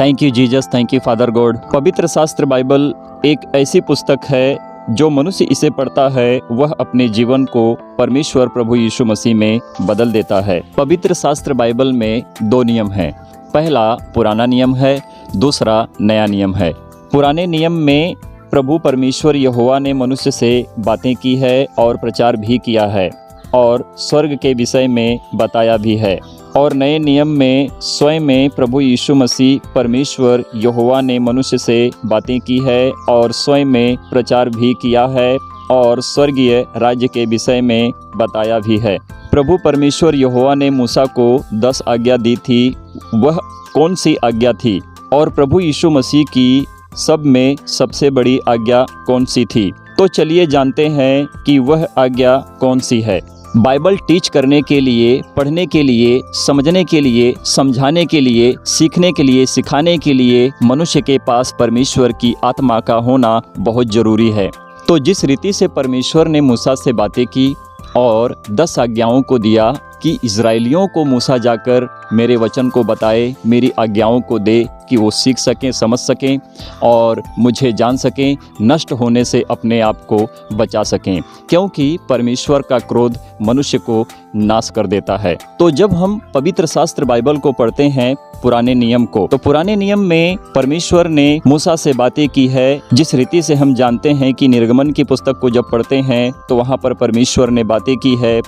Thank you Jesus, thank you father God. पवित्र शास्त्र Bible एक ऐसी पुस्तक है जो मनुष्य इसे पढ़ता है वह अपने जीवन को परमेश्वर प्रभु यीशु मसीह में बदल देता है। पवित्र शास्त्र बाइबल में दो नियम हैं। पहला पुराना नियम है, दूसरा नया नियम है। पुराने नियम में प्रभु परमेश्वर यहोवा ने मनुष्य से बातें की है और प्रचार भी किया है और स्वर्ग के विषय में बताया भी है। और नए नियम में स्वयं में प्रभु यीशु मसीह परमेश्वर यहोवा ने मनुष्य से बातें की है और स्वयं में प्रचार भी किया है और स्वर्गीय राज्य के विषय में बताया भी है। प्रभु परमेश्वर यहोवा ने मूसा को 10 आज्ञा दी थी। वह कौन सी आज्ञा थी और प्रभु यीशु मसीह की सब में सबसे बड़ी आज्ञा कौन सी थी? तो चलिए जानते हैं कि वह आज्ञा कौन सी है। बाइबल टीच करने के लिए, पढ़ने के लिए, समझने के लिए, समझाने के लिए, सीखने के लिए, सिखाने के लिए मनुष्य के पास परमेश्वर की आत्मा का होना बहुत ज़रूरी है। तो जिस रीति से परमेश्वर ने मूसा से बातें की और 10 आज्ञाओं को दिया कि इज़राइलियों को मूसा जाकर मेरे वचन को बताए, मेरी आज्ञाओं को दे कि वो सीख सकें, समझ सकें और मुझे जान सकें, नष्ट होने से अपने आप को बचा सकें, क्योंकि परमेश्वर का क्रोध मनुष्य को नाश कर देता है। तो जब हम पवित्र शास्त्र बाइबल को पढ़ते हैं, पुराने नियम को, तो पुराने नियम में परमेश्वर ने मूसा से बातें की है। जिस रीति से हम जानते हैं कि निर्गमन की पुस्तक को जब पढ़ते हैं तो वहाँ पर परमेश्वर ने बातें की है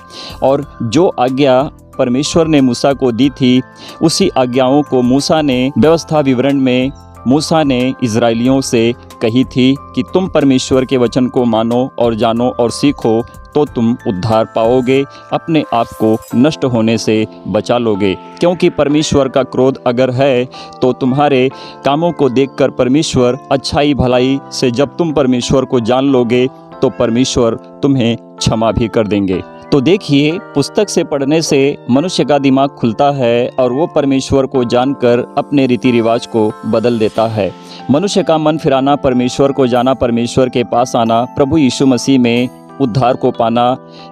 और जो आज्ञा परमेश्वर ने मूसा को दी थी उसी आज्ञाओं को मूसा ने व्यवस्था विवरण में मूसा ने इज़राइलियों से कही थी कि तुम परमेश्वर के वचन को मानो और जानो और सीखो तो तुम उद्धार पाओगे, अपने आप को नष्ट होने से बचा लोगे। क्योंकि परमेश्वर का क्रोध अगर है तो तुम्हारे कामों को देखकर परमेश्वर अच्छाई भलाई से जब तुम परमेश्वर को जान लोगे तो परमेश्वर तुम्हें क्षमा भी कर देंगे। तो देखिए, पुस्तक से पढ़ने से मनुष्य का दिमाग खुलता है और वो परमेश्वर को जानकर अपने रीति रिवाज को बदल देता है। मनुष्य का मन फिराना, परमेश्वर को जाना, परमेश्वर के पास आना, प्रभु यीशु मसीह में उद्धार को पाना,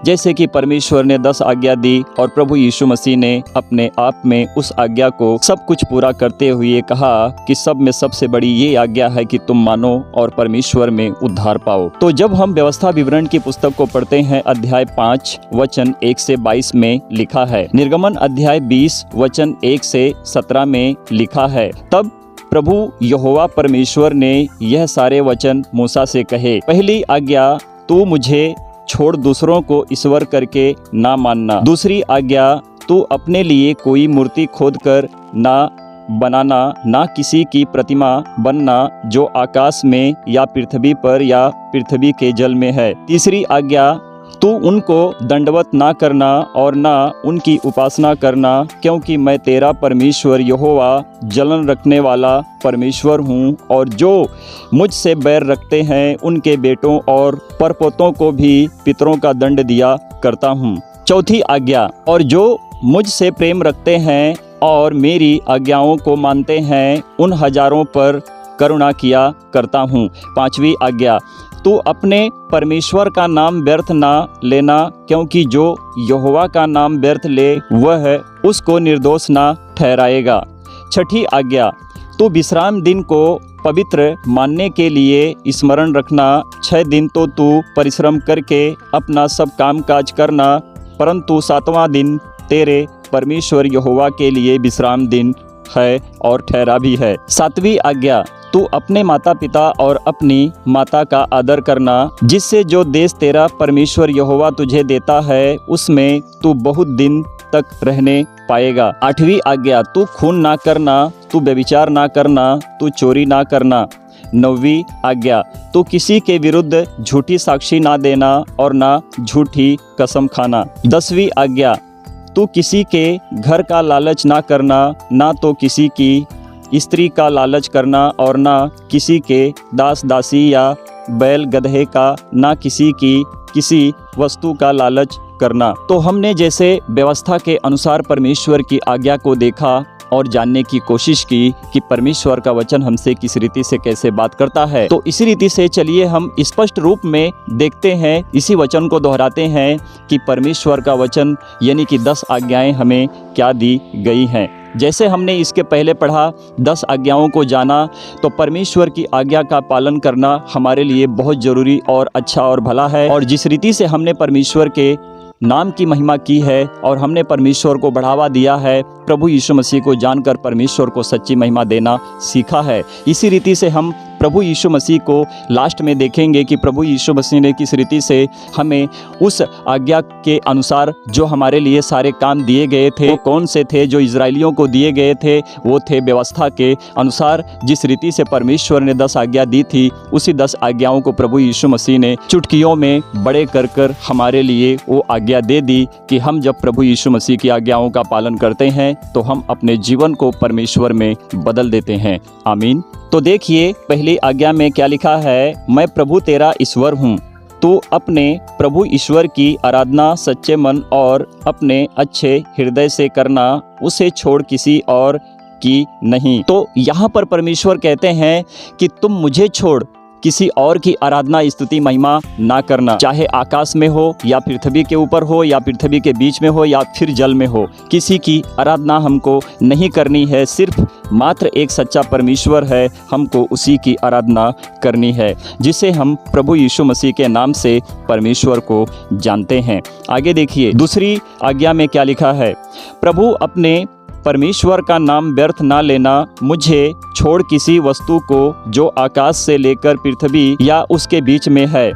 जैसे कि परमेश्वर ने 10 आज्ञा दी और प्रभु यीशु मसीह ने अपने आप में उस आज्ञा को सब कुछ पूरा करते हुए कहा कि सब में सबसे बड़ी ये आज्ञा है कि तुम मानो और परमेश्वर में उद्धार पाओ। तो जब हम व्यवस्था विवरण की पुस्तक को पढ़ते हैं, अध्याय 5 वचन 1 से 22 में लिखा है। निर्गमन अध्याय 20 वचन 1 से 17 में लिखा है, तब प्रभु यहोवा परमेश्वर ने यह सारे वचन मूसा से कहे। पहली आज्ञा, तू मुझे छोड़ दूसरों को ईश्वर करके ना मानना। दूसरी आज्ञा, तू अपने लिए कोई मूर्ति खोदकर ना बनाना, ना किसी की प्रतिमा बनना जो आकाश में या पृथ्वी पर या पृथ्वी के जल में है। तीसरी आज्ञा, तू उनको दंडवत ना करना और ना उनकी उपासना करना, क्योंकि मैं तेरा परमेश्वर यहोवा जलन रखने वाला परमेश्वर हूँ और जो मुझसे बैर रखते हैं उनके बेटों और परपोतों को भी पितरों का दंड दिया करता हूँ। चौथी आज्ञा, और जो मुझसे प्रेम रखते हैं और मेरी आज्ञाओं को मानते हैं उन हजारों पर करुणा किया करता हूँ। पांचवी आज्ञा, तू अपने परमेश्वर का नाम व्यर्थ ना लेना, क्योंकि जो यहोवा का नाम व्यर्थ ले वह उसको निर्दोष ना ठहराएगा। छठी आज्ञा, तू विश्राम दिन को पवित्र मानने के लिए स्मरण रखना। 6 दिन तो तू परिश्रम करके अपना सब काम काज करना, परंतु 7वां दिन तेरे परमेश्वर यहोवा के लिए विश्राम दिन है और ठहरा भी है। 7वीं आज्ञा, तू अपने माता पिता और अपनी माता का आदर करना, जिससे जो देश तेरा परमेश्वर यहोवा तुझे देता है उसमें तू बहुत दिन तक रहने पाएगा। 8वीं आज्ञा, तू खून ना करना, तू व्यभिचार ना करना, तू चोरी ना करना। 9वीं आज्ञा, तू किसी के विरुद्ध झूठी साक्षी ना देना और ना झूठी कसम खाना। 10वीं आज्ञा, तू किसी के घर का लालच ना करना, ना तो किसी की स्त्री का लालच करना और ना किसी के दास दासी या बैल गधे का, ना किसी की किसी वस्तु का लालच करना। तो हमने जैसे व्यवस्था के अनुसार परमेश्वर की आज्ञा को देखा और जानने की कोशिश की कि परमेश्वर का वचन हमसे किस रीति से कैसे बात करता है, तो इसी रीति से चलिए हम स्पष्ट रूप में देखते हैं, इसी वचन को दोहराते हैं कि परमेश्वर का वचन यानी कि 10 आज्ञाएं हमें क्या दी गई हैं। जैसे हमने इसके पहले पढ़ा 10 आज्ञाओं को जाना, तो परमेश्वर की आज्ञा का पालन करना हमारे लिए बहुत ज़रूरी और अच्छा और भला है। और जिस रीति से हमने परमेश्वर के नाम की महिमा की है और हमने परमेश्वर को बढ़ावा दिया है, प्रभु यीशु मसीह को जानकर परमेश्वर को सच्ची महिमा देना सीखा है। इसी रीति से हम प्रभु यीशु मसीह को लास्ट में देखेंगे कि प्रभु यीशु मसीह ने किस रीति से हमें उस आज्ञा के अनुसार जो हमारे लिए सारे काम दिए गए थे, वो कौन से थे जो इजराइलियों को दिए गए थे, वो थे व्यवस्था के अनुसार। जिस रीति से परमेश्वर ने 10 आज्ञा दी थी, उसी 10 आज्ञाओं को प्रभु यीशु मसीह ने चुटकियों में बड़े कर हमारे लिए वो आज्ञा दे दी कि हम जब प्रभु यीशु मसीह की आज्ञाओं का पालन करते हैं तो हम अपने जीवन को परमेश्वर में बदल देते हैं। आमीन। तो देखिए पहली आज्ञा में क्या लिखा है, मैं प्रभु तेरा ईश्वर हूँ, तो अपने प्रभु ईश्वर की आराधना सच्चे मन और अपने अच्छे हृदय से करना, उसे छोड़ किसी और की नहीं। तो यहाँ पर परमेश्वर कहते हैं कि तुम मुझे छोड़ किसी और की आराधना स्तुति महिमा ना करना, चाहे आकाश में हो या पृथ्वी के ऊपर हो या पृथ्वी के बीच में हो या फिर जल में हो, किसी की आराधना हमको नहीं करनी है। सिर्फ मात्र एक सच्चा परमेश्वर है, हमको उसी की आराधना करनी है, जिसे हम प्रभु यीशु मसीह के नाम से परमेश्वर को जानते हैं। आगे देखिए दूसरी आज्ञा में क्या लिखा है, प्रभु अपने परमेश्वर का नाम व्यर्थ ना लेना, मुझे छोड़ किसी वस्तु को जो आकाश से लेकर पृथ्वी या उसके बीच में है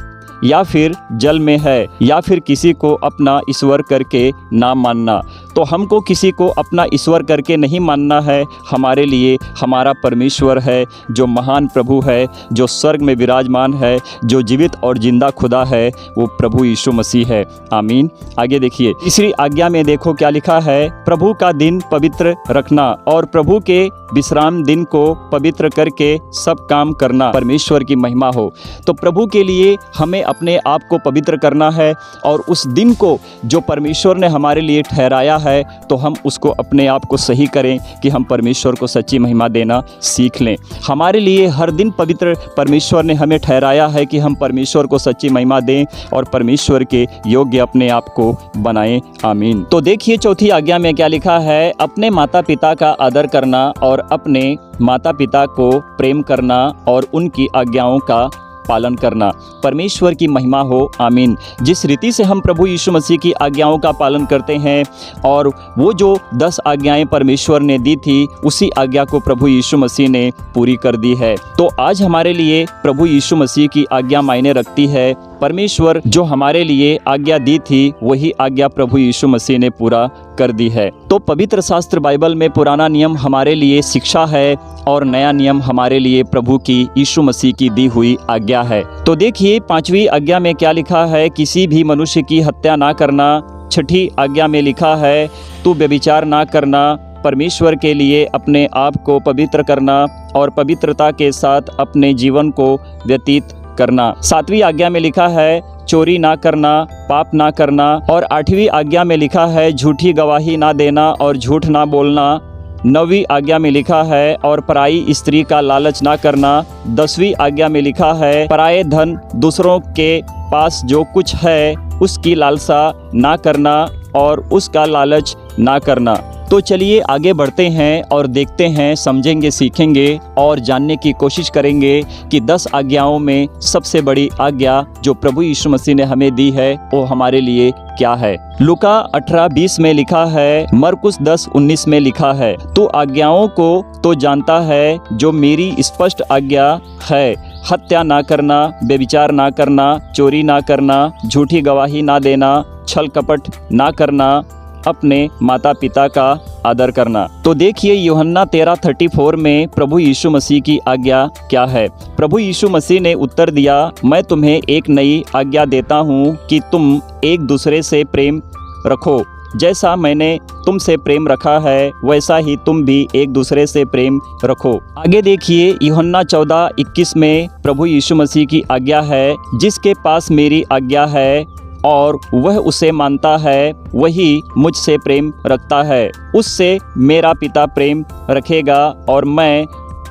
या फिर जल में है, या फिर किसी को अपना ईश्वर करके ना मानना। तो हमको किसी को अपना ईश्वर करके नहीं मानना है। हमारे लिए हमारा परमेश्वर है, जो महान प्रभु है, जो स्वर्ग में विराजमान है, जो जीवित और जिंदा खुदा है, वो प्रभु यीशु मसीह है। आमीन। आगे देखिए तीसरी आज्ञा में देखो क्या लिखा है, प्रभु का दिन पवित्र रखना और प्रभु के विश्राम दिन को पवित्र करके सब काम करना, परमेश्वर की महिमा हो। तो प्रभु के लिए हमें अपने आप को पवित्र करना है और उस दिन को जो परमेश्वर ने हमारे लिए ठहराया है, तो हम उसको अपने आप को सही करें कि हम परमेश्वर को सच्ची महिमा देना सीख लें। हमारे लिए हर दिन पवित्र परमेश्वर ने हमें ठहराया है कि हम परमेश्वर को सच्ची महिमा दें और परमेश्वर के योग्य अपने आप को बनाएं। आमीन। तो देखिए चौथी आज्ञा में क्या लिखा है, अपने माता पिता का आदर करना और अपने माता पिता को प्रेम करना और उनकी आज्ञाओं का पालन करना, परमेश्वर की महिमा हो। आमीन। जिस रीति से हम प्रभु यीशु मसीह की आज्ञाओं का पालन करते हैं और वो जो 10 आज्ञाएं परमेश्वर ने दी थी, उसी आज्ञा को प्रभु यीशु मसीह ने पूरी कर दी है। तो आज हमारे लिए प्रभु यीशु मसीह की आज्ञा मायने रखती है। परमेश्वर जो हमारे लिए आज्ञा दी थी, वही आज्ञा प्रभु यीशु मसीह ने पूरा कर दी है। तो पवित्र शास्त्र बाइबल में पुराना नियम हमारे लिए शिक्षा है और नया नियम हमारे लिए प्रभु की यीशु मसीह की दी हुई आज्ञा है। तो देखिए 5वीं आज्ञा में क्या लिखा है, किसी भी मनुष्य की हत्या ना करना। 6ठी आज्ञा में लिखा है, तू व्यभिचार ना करना, परमेश्वर के लिए अपने आप को पवित्र करना और पवित्रता के साथ अपने जीवन को व्यतीत करना। 7वीं आज्ञा में लिखा है, चोरी ना करना, पाप ना करना। और 8वीं आज्ञा में लिखा है, झूठी गवाही ना देना और झूठ ना बोलना। 9वीं आज्ञा में लिखा है, और पराई स्त्री का लालच ना करना। 10वीं आज्ञा में लिखा है, पराये धन दूसरों के पास जो कुछ है उसकी लालसा ना करना और उसका लालच ना करना। तो चलिए आगे बढ़ते हैं और देखते हैं, समझेंगे, सीखेंगे और जानने की कोशिश करेंगे कि 10 आज्ञाओं में सबसे बड़ी आज्ञा जो प्रभु यीशु मसीह ने हमें दी है, वो हमारे लिए क्या है। लूका 18:20 में लिखा है, मरकुस 10:19 में लिखा है, तो आज्ञाओं को तो जानता है जो मेरी स्पष्ट आज्ञा है, हत्या ना करना, व्यभिचार ना करना, चोरी ना करना, झूठी गवाही ना देना, छल कपट ना करना, अपने माता पिता का आदर करना। तो देखिए यूहन्ना 13:34 में प्रभु यीशु मसीह की आज्ञा क्या है। प्रभु यीशु मसीह ने उत्तर दिया, मैं तुम्हें एक नई आज्ञा देता हूँ कि तुम एक दूसरे से प्रेम रखो। जैसा मैंने तुमसे प्रेम रखा है, वैसा ही तुम भी एक दूसरे से प्रेम रखो। आगे देखिए यूहन्ना 14:21 में प्रभु यीशु मसीह की आज्ञा है, जिसके पास मेरी आज्ञा है और वह उसे मानता है, वही मुझसे प्रेम रखता है। उससे मेरा पिता प्रेम रखेगा और मैं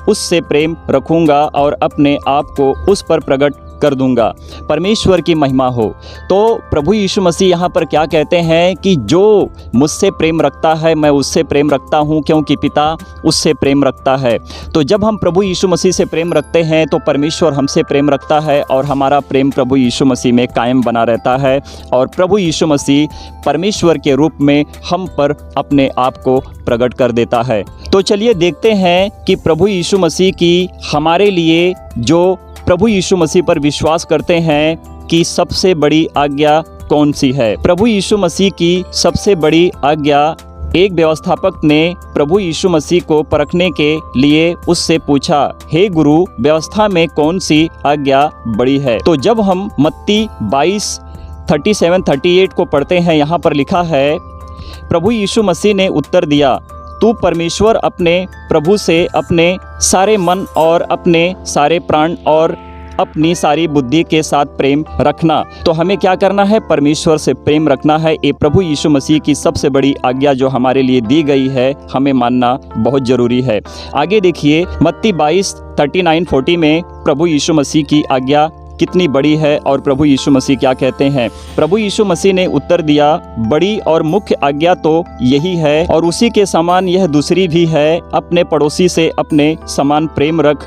उससे प्रेम रखूंगा और अपने आप को उस पर प्रकट कर दूंगा। परमेश्वर की महिमा हो। तो प्रभु यीशु मसीह यहाँ पर क्या कहते हैं कि जो मुझसे प्रेम रखता है मैं उससे प्रेम रखता हूँ, क्योंकि पिता उससे प्रेम रखता है। तो जब हम प्रभु यीशु मसीह से प्रेम रखते हैं तो परमेश्वर हमसे प्रेम रखता है और हमारा प्रेम प्रभु यीशु मसीह में कायम बना रहता है और प्रभु यीशु मसीह परमेश्वर के रूप में हम पर अपने आप को प्रकट कर देता है। तो चलिए देखते हैं कि प्रभु यीशु मसीह की हमारे लिए, जो प्रभु यीशु मसीह पर विश्वास करते हैं, कि सबसे बड़ी आज्ञा कौन सी है। प्रभु यीशु मसीह की सबसे बड़ी आज्ञा, एक व्यवस्थापक ने प्रभु यीशु मसीह को परखने के लिए उससे पूछा, हे गुरु, व्यवस्था में कौन सी आज्ञा बड़ी है। तो जब हम मत्ती 22:37-38 को पढ़ते हैं, यहाँ पर लिखा है, प्रभु यीशु मसीह ने उत्तर दिया, तू परमेश्वर अपने प्रभु से अपने सारे मन और अपने सारे प्राण और अपनी सारी बुद्धि के साथ प्रेम रखना। तो हमें क्या करना है? परमेश्वर से प्रेम रखना है। ये प्रभु यीशु मसीह की सबसे बड़ी आज्ञा जो हमारे लिए दी गई है, हमें मानना बहुत ज़रूरी है। आगे देखिए, मत्ती 22:39-40 में प्रभु यीशु मसीह की आज्ञा कितनी बड़ी है और प्रभु यीशु मसीह क्या कहते हैं। प्रभु यीशु मसीह ने उत्तर दिया, बड़ी और मुख्य आज्ञा तो यही है और उसी के समान यह दूसरी भी है, अपने पड़ोसी से अपने समान प्रेम रख।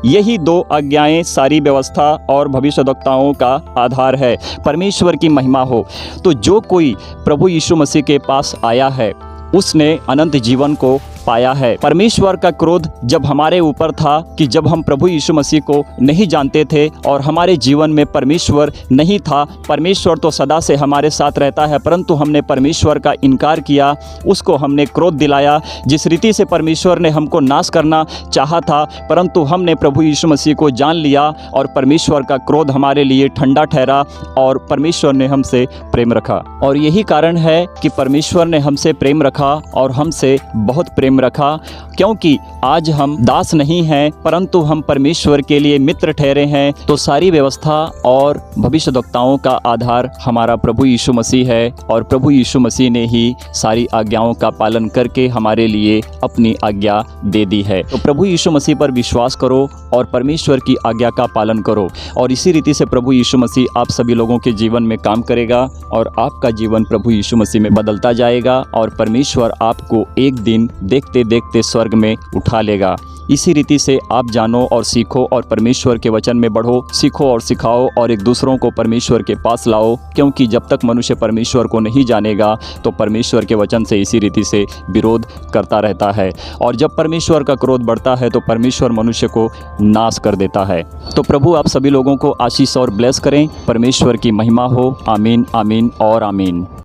यही दो आज्ञाएं सारी व्यवस्था और भविष्यद्वक्ताओं का आधार है। परमेश्वर की महिमा हो। तो जो कोई प्रभु यीशु मसीह के पास आया है उसने अनंत जीवन को पाया है। परमेश्वर का क्रोध जब हमारे ऊपर था कि जब हम प्रभु यीशु मसीह को नहीं जानते थे और हमारे जीवन में परमेश्वर नहीं था। परमेश्वर तो सदा से हमारे साथ रहता है, परंतु हमने परमेश्वर का इनकार किया, उसको हमने क्रोध दिलाया। जिस रीति से परमेश्वर ने हमको नाश करना चाहा था, परंतु हमने प्रभु यीशु मसीह को जान लिया और परमेश्वर का क्रोध हमारे लिए ठंडा ठहरा और परमेश्वर ने हमसे प्रेम रखा। और यही कारण है कि परमेश्वर ने हमसे प्रेम रखा और हमसे बहुत प्रेम रखा, क्योंकि आज हम दास नहीं हैं परंतु हम परमेश्वर के लिए मित्र ठहरे हैं। तो सारी व्यवस्था और भविष्यद्वक्ताओं का आधार हमारा प्रभु यीशु मसीह है और प्रभु यीशु मसीह ने ही सारी आज्ञाओं का पालन करके हमारे लिए अपनी आज्ञा दे दी है। तो प्रभु यीशु मसीह पर विश्वास करो और परमेश्वर की आज्ञा का पालन करो और इसी रीति से प्रभु यीशु मसीह आप सभी लोगों के जीवन में काम करेगा और आपका जीवन प्रभु यीशु मसीह में बदलता जाएगा और परमेश्वर आपको एक दिन देखते देखते स्वर्ग में उठा लेगा। इसी रीति से आप जानो और सीखो और परमेश्वर के वचन में बढ़ो, सीखो और सिखाओ और एक दूसरों को परमेश्वर के पास लाओ, क्योंकि जब तक मनुष्य परमेश्वर को नहीं जानेगा तो परमेश्वर के वचन से इसी रीति से विरोध करता रहता है और जब परमेश्वर का क्रोध बढ़ता है तो परमेश्वर मनुष्य को नाश कर देता है। तो प्रभु आप सभी लोगों को आशीष और ब्लेस करें। परमेश्वर की महिमा हो। आमीन, आमीन और आमीन।